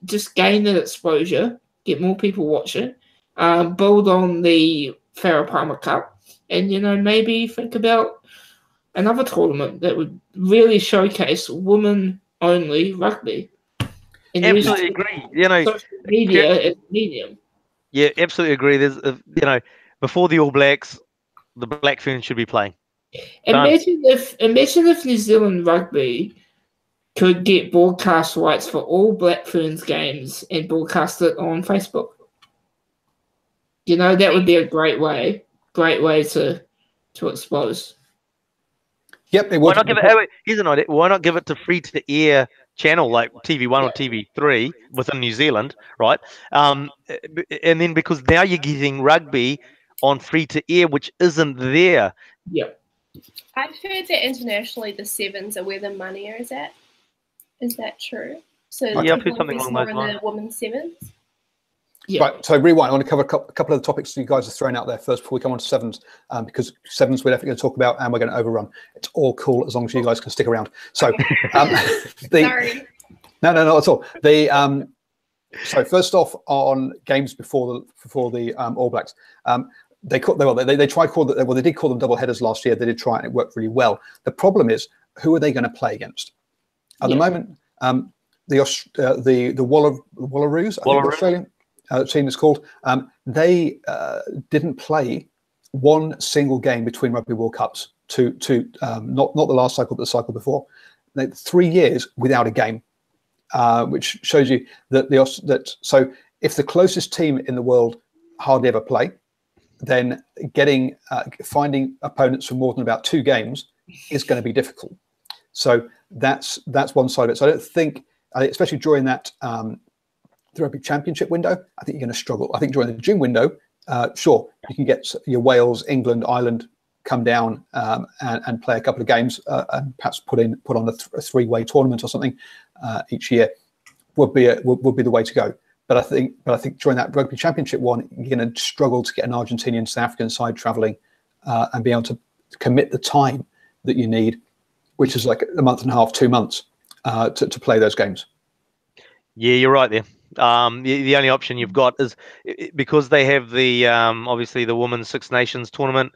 Just gain that exposure, get more people watching, build on the Farah Palmer Cup, and maybe think about another tournament that would really showcase women-only rugby. And absolutely agree. Social media as a medium. Yeah, absolutely agree. There's before the All Blacks, the Black Ferns should be playing. Imagine if New Zealand rugby could get broadcast rights for all Black Ferns games and broadcast it on Facebook. That would be a great way to expose. Yep, why not give it? Here's an idea. Why not give it to free-to-air channel like TV1 or TV3 within New Zealand, right? And then because now you're getting rugby on free-to-air, which isn't there. Yep. I've heard that internationally the sevens are where the money is at. Is that true? So I've heard something along those lines. The women's sevens. Yeah. Right, so rewind. I want to cover a couple of the topics you guys are throwing out there first before we come on to sevens, because sevens we're definitely going to talk about and we're going to overrun. It's all cool as long as you guys can stick around. So, sorry. No, not at all. So first off, on games before the All Blacks, they did call them double headers last year. They did try it and it worked really well. The problem is, who are they going to play against? At the moment, the Wallaroos, I think the Australian team is called, they didn't play one single game between Rugby World Cups not the last cycle, but the cycle before. 3 years without a game, which shows you that so if the closest team in the world hardly ever play, then finding opponents for more than about 2 games is going to be difficult. So that's one side of it. So I don't think, especially during that the Rugby Championship window, I think you're going to struggle. I think during the June window, sure, you can get your Wales, England, Ireland come down and play a couple of games and perhaps put on a 3-way tournament or something each year would be the way to go. But I think during that Rugby Championship one, you're going to struggle to get an Argentinian, South African side travelling and be able to commit the time that you need, which is like a month and a half, 2 months to play those games. Yeah, you're right there. The only option you've got is because they have the obviously the Women's Six Nations tournament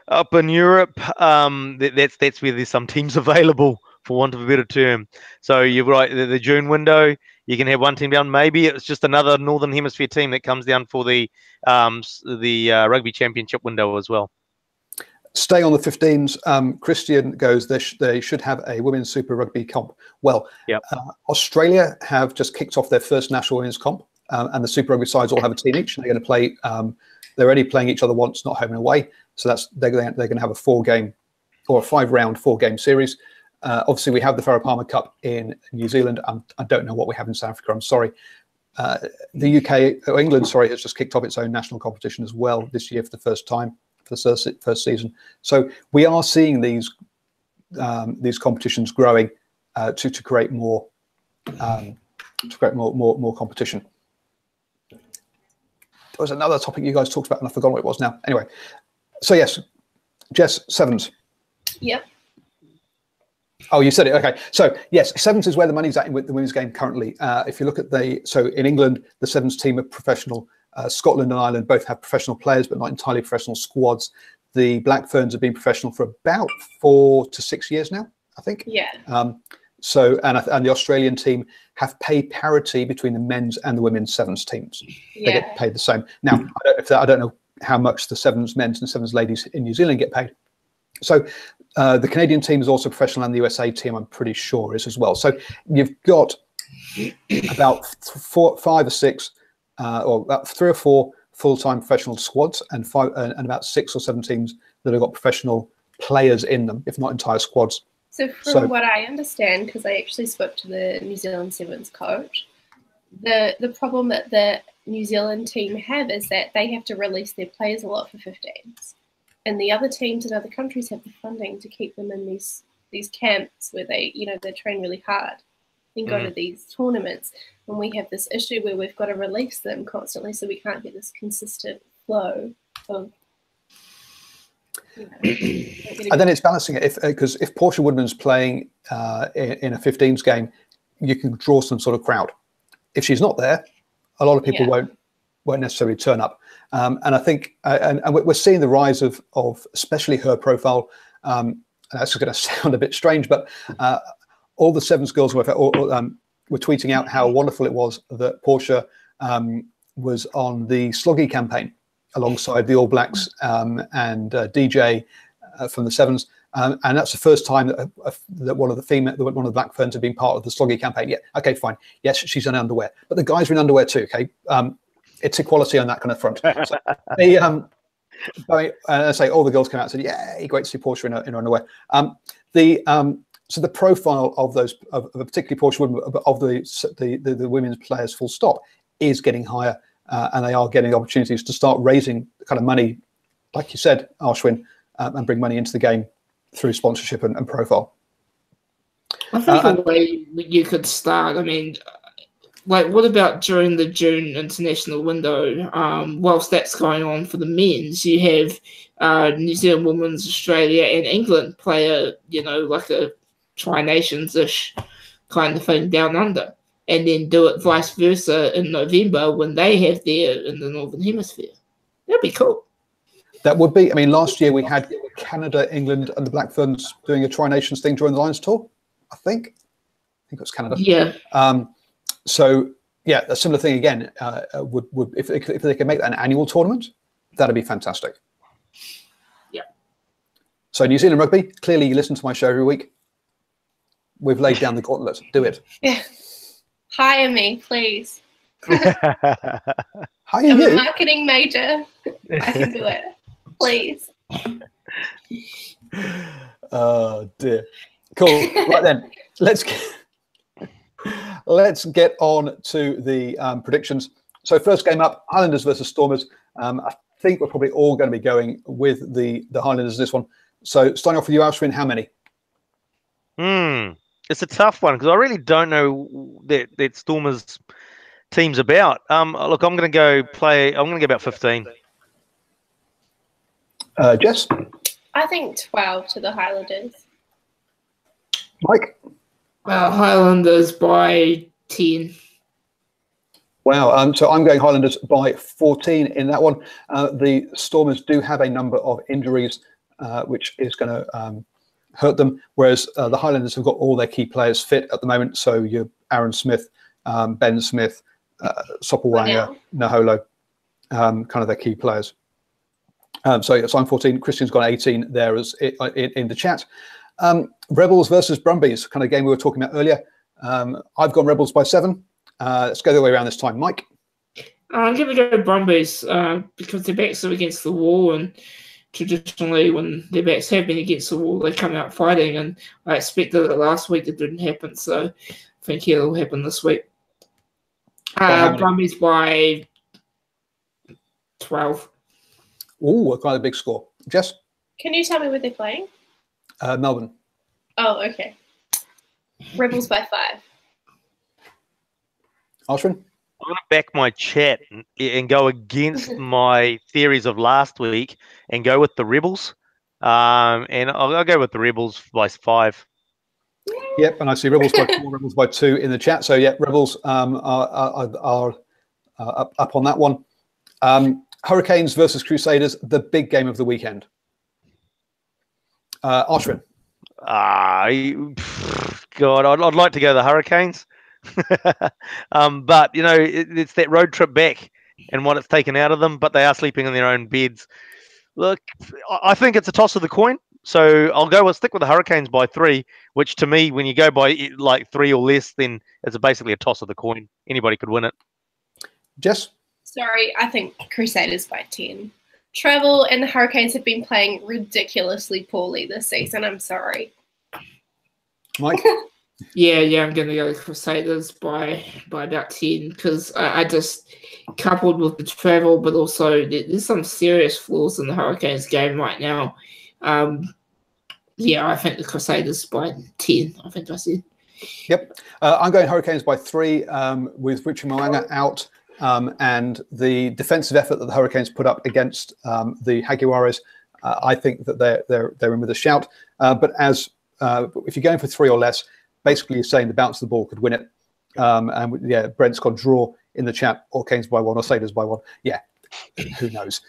up in Europe. That's where there's some teams available, for want of a better term. So you're right. The June window, you can have one team down. Maybe it's just another Northern Hemisphere team that comes down for the Rugby Championship window as well. stay on the 15s. Christian goes, they should have a women's Super Rugby comp. Well, Yep. Australia have just kicked off their first national women's comp, and the Super Rugby sides all have a team each. They're going to play. They're already playing each other once, not home and away. So they're going to have a 4-game or a 5-round 4-game series. Obviously, we have the Farah Palmer Cup in New Zealand. I don't know what we have in South Africa. I'm sorry. The UK, or England, sorry, has just kicked off its own national competition as well this year for the first time, for the first season. So we are seeing these competitions growing to create more more competition. There was another topic you guys talked about, and I've forgotten what it was now. Anyway, so yes, Jess, sevens. Yep. Oh, you said it. Okay. So yes, sevens is where the money's at with the women's game currently. If you look at so in England, the sevens team are professional. Scotland and Ireland both have professional players, but not entirely professional squads. The Black Ferns have been professional for about 4 to 6 years now, I think. Yeah. So and the Australian team have pay parity between the men's and the women's sevens teams. Yeah. They get paid the same. Now, I don't know how much the sevens men's and sevens ladies in New Zealand get paid. So the Canadian team is also professional, and the USA team, I'm pretty sure, is as well. So you've got about 5 or 6, or about 3 or 4 full-time professional squads, and about 6 or 7 teams that have got professional players in them, if not entire squads. So from what I understand, because I actually spoke to the New Zealand Sevens coach, the problem that the New Zealand team have is that they have to release their players a lot for 15s. And the other teams in other countries have the funding to keep them in these camps where they train really hard and go to these tournaments. And we have this issue where we've got to release them constantly, so we can't get this consistent flow of. And then it's balancing it, because if Portia Woodman's playing in a 15s game, you can draw some sort of crowd. If she's not there, a lot of people won't necessarily turn up. And I think, and we're seeing the rise of especially her profile. And that's going to sound a bit strange, but all the sevens girls were tweeting out how wonderful it was that Portia was on the Sloggy campaign alongside the All Blacks and DJ from the sevens. And that's the first time that one of the Black Ferns have been part of the Sloggy campaign. Yeah, okay, fine. Yes, she's in underwear, but the guys are in underwear too. Okay, it's equality on that kind of front. So I say all the girls came out and said, "Yeah, great to see Portia in her underwear." So the profile of particularly Portia Woodman, of the women's players, full stop, is getting higher, and they are getting opportunities to start raising the kind of money, like you said, Ashwin, and bring money into the game through sponsorship and profile. I think a way you could start, I mean, like, what about during the June international window, whilst that's going on for the men's, you have New Zealand Women's, Australia and England play like a Tri-Nations-ish kind of thing down under, and then do it vice versa in November when they have their in the Northern Hemisphere. That'd be cool. That would be. I mean, last year we had Canada, England, and the Black Ferns doing a Tri-Nations thing during the Lions Tour. I think it was Canada. Yeah. So yeah, a similar thing again. Would if they could make that an annual tournament, that'd be fantastic. Yeah. So New Zealand Rugby. Clearly, you listen to my show every week. We've laid down the gauntlet. Do it. Yeah. Hire me, please. Hire I'm you. a marketing major. I can do it. Please. Oh dear. Cool. Right then, let's get on to the predictions. So first game up, Highlanders versus Stormers. I think we're probably all going to be going with the Highlanders this one. So starting off with you, Ashwin, how many? It's a tough one because I really don't know that Stormers team's about. Look, I'm going to go about 15. Jess? I think 12 to the Highlanders. Mike? Highlanders by 10. Wow. So I'm going Highlanders by 14 in that one. The Stormers do have a number of injuries, which is going to hurt them, whereas the Highlanders have got all their key players fit at the moment. So you're Aaron Smith, Ben Smith, Sopawanga, Naholo, kind of their key players. So yes, I'm 14. Christian's got 18 there as in the chat. Rebels versus Brumbies, kind of game we were talking about earlier. I've gone Rebels by 7. Let's go the way around this time. Mike? I'm going to go Brumbies because their backs are against the wall, and traditionally when their backs have been against the wall, they come out fighting, and I expected it last week. It didn't happen, so I think it'll happen this week. Brumbies by 12. Ooh, quite a big score. Jess? Can you tell me where they're playing? Melbourne. Oh, okay. Rebels by 5. Ashwin? I'm going to back my chat and go against my theories of last week and go with the Rebels. And I'll go with the Rebels by 5. Yep, and I see Rebels by 4, Rebels by 2 in the chat. So, yeah, Rebels are up on that one. Hurricanes versus Crusaders, the big game of the weekend. Ashwin? God, I'd like to go the Hurricanes. But, you know, it's that road trip back and what it's taken out of them, but they are sleeping in their own beds. Look, I think it's a toss of the coin. So I'll stick with the Hurricanes by 3, which to me, when you go by like 3 or less, then it's basically a toss of the coin. Anybody could win it. Jess? Sorry, I think Crusaders by 10. Travel and the Hurricanes have been playing ridiculously poorly this season. I'm sorry. Mike? Yeah, I'm going to go Crusaders by about 10 because I just, coupled with the travel, but also there's some serious flaws in the Hurricanes game right now. I think the Crusaders by 10, I think I said. Yep. I'm going Hurricanes by 3 with Richie Mo'unga out. And the defensive effort that the Hurricanes put up against the Jaguares, I think that they're in with a shout. But as if you're going for 3 or less, basically you're saying the bounce of the ball could win it. And Brent's got draw in the chat, or Canes by 1, or Saders by 1. Yeah, who knows?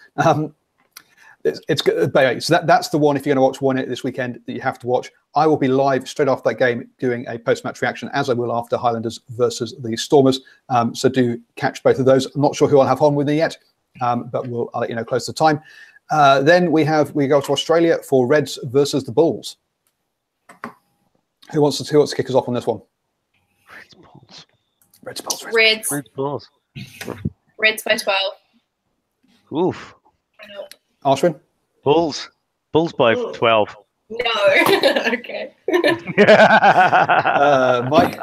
It's good. Anyway, so that's the one. If you're going to watch one this weekend, that you have to watch. I will be live straight after that game doing a post-match reaction, as I will after Highlanders versus the Stormers. So do catch both of those. I'm not sure who I'll have on with me yet, but I'll let you know close to time. Then we go to Australia for Reds versus the Bulls. Who wants to kick us off on this one? Reds Bulls. Reds by 12. Oof. Ashwin? Bulls by 12. No. Okay. Mike?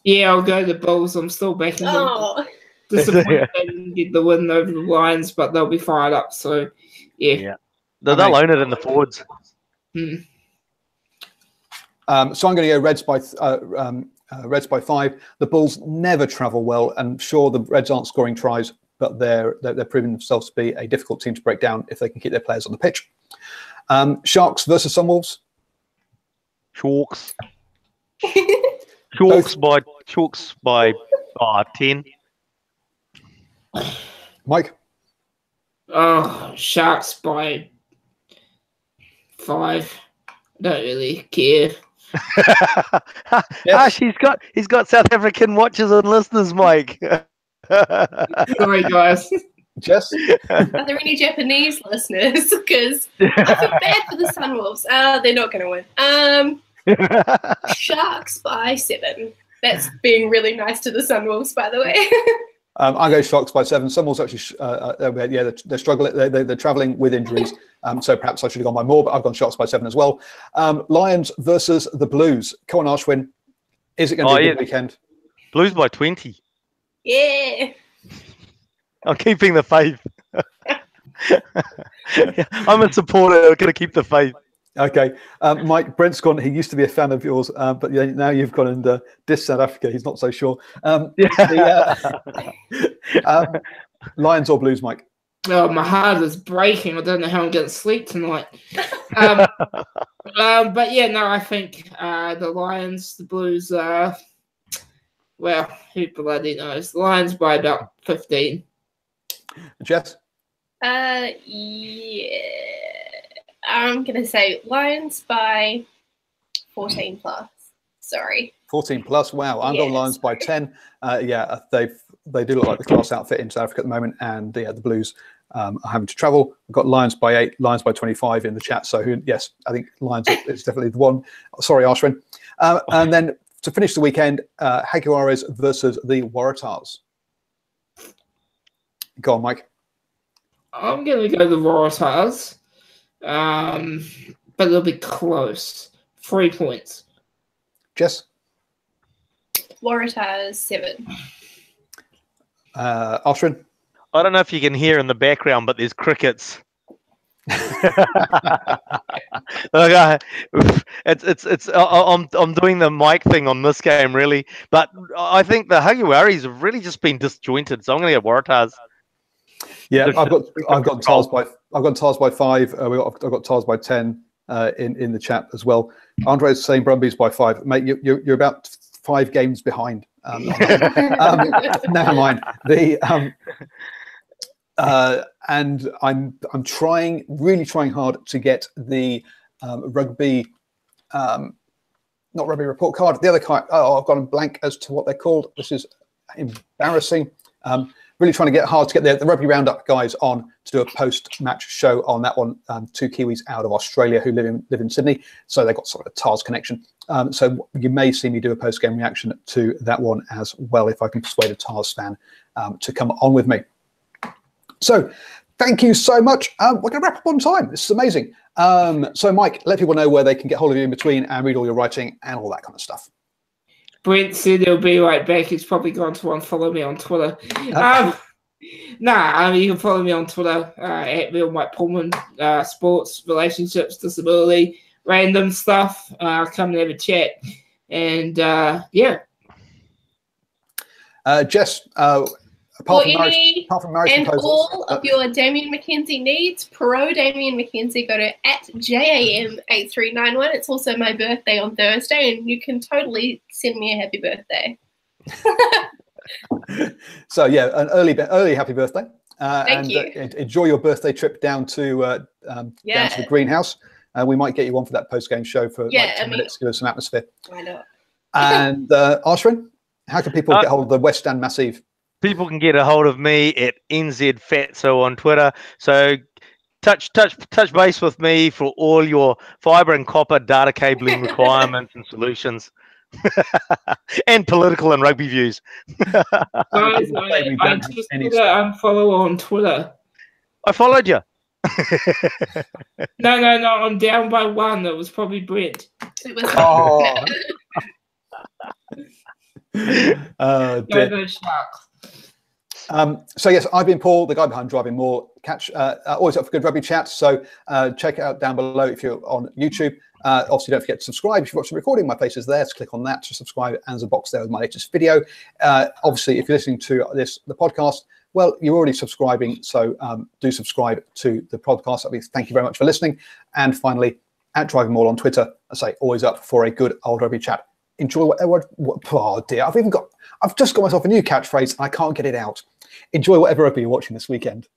Yeah, I'll go the Bulls. I'm still backing them. Disappointed they didn't get the win over the Lions, but they'll be fired up. So, yeah. They'll own it in the forwards. So I'm going to go Reds by 5. The Bulls never travel well, and sure, the Reds aren't scoring tries, but they're proving themselves to be a difficult team to break down if they can keep their players on the pitch. Sharks versus Sunwolves. Sharks by 10. Mike? Oh, Sharks by 5. Don't really care. Yes. He's got South African watchers and listeners, Mike. Sorry, guys. Jess? Are there any Japanese listeners? Because I feel bad for the Sunwolves. They're not going to win. Sharks by 7. That's being really nice to the Sunwolves, by the way. I go Sharks by 7. Sunwolves actually, they're struggling. They're travelling with injuries. So perhaps I should have gone by more, but I've gone Sharks by 7 as well. Lions versus the Blues. Come on, Ashwin. Is it going to be a good weekend? Blues by 20. Yeah. I'm keeping the faith. I'm a supporter. I'm going to keep the faith. Okay. Mike, Brent's gone. He used to be a fan of yours, but now you've gone and dissed South Africa. He's not so sure. Lions or Blues, Mike? Oh, my heart is breaking. I don't know how I'm going to sleep tonight. But yeah, no, I think the Lions, the Blues, well, who bloody knows? Lions by about 15. Jess? Yeah. I'm going to say Lions by 14 plus. Sorry. 14 plus. Wow. I'm going Lions by 10. They do look like the class outfit in South Africa at the moment, and the Blues are having to travel. We've got Lions by 8, Lions by 25 in the chat. So yes, I think Lions is definitely the one. Sorry, Ashwin. And then to finish the weekend, Jaguares versus the Waratahs. Go on, Mike. I'm going to go the Waratahs, but it'll be close. 3 points. Jess? Waratahs 7. Ashwin? I don't know if you can hear in the background, but there's crickets. I'm doing the mic thing on this game, really, but I think the Jaguares have really just been disjointed, so I'm going to get Waratahs. Yeah, I've got Tars by 5. I've got Tars by 10 in the chat as well. Andre's saying Brumbies by 5. Mate, you're about 5 games behind. Never mind. And I'm really trying hard to get the rugby, not rugby report card. The other kind. Oh, I've gone blank as to what they're called. This is embarrassing. Really trying to get hard to get the rugby roundup guys on to do a post-match show on that one. 2 Kiwis out of Australia who live in Sydney, so they've got sort of a TARS connection. So you may see me do a post-game reaction to that one as well if I can persuade a TARS fan to come on with me. So thank you so much. We're going to wrap up on time. This is amazing. So Mike, let people know where they can get hold of you in between and read all your writing and all that kind of stuff. Brent said he'll be right back. He's probably gone to unfollow me on Twitter. You can follow me on Twitter at Real Mike Pullman. Sports, relationships, disability, random stuff. Come and have a chat. And yeah. Jess, apart from marriage and proposals, all of your Damien McKenzie needs, pro Damien McKenzie, go to @JAM8391. It's also my birthday on Thursday, and you can totally send me a happy birthday. So yeah, an early happy birthday. Thank you. Enjoy your birthday trip down to the greenhouse. We might get you on for that post-game show for 10 minutes to give us some atmosphere. Why not? And Ashwin, how can people get hold of the West Stand Massive? People can get a hold of me at NZFatso on Twitter. So touch base with me for all your fibre and copper data cabling requirements and solutions. And political and rugby views. Guys, I just unfollow on Twitter. I followed you. No, I'm down by 1. That was probably Brent. It was No sharks. So yes, I've been Paul, the guy behind DrivingMaul. Catch always up for good rugby chat. So check it out down below if you're on YouTube. Obviously, don't forget to subscribe if you've watched the recording. My face is there. So click on that to subscribe, and there's a box there with my latest video. Obviously, if you're listening to the podcast, well, you're already subscribing. So do subscribe to the podcast. Thank you very much for listening. And finally, at DrivingMaul on Twitter, I say always up for a good old rugby chat. Enjoy whatever. Oh dear, I've just got myself a new catchphrase and I can't get it out. Enjoy whatever rugby you're watching this weekend.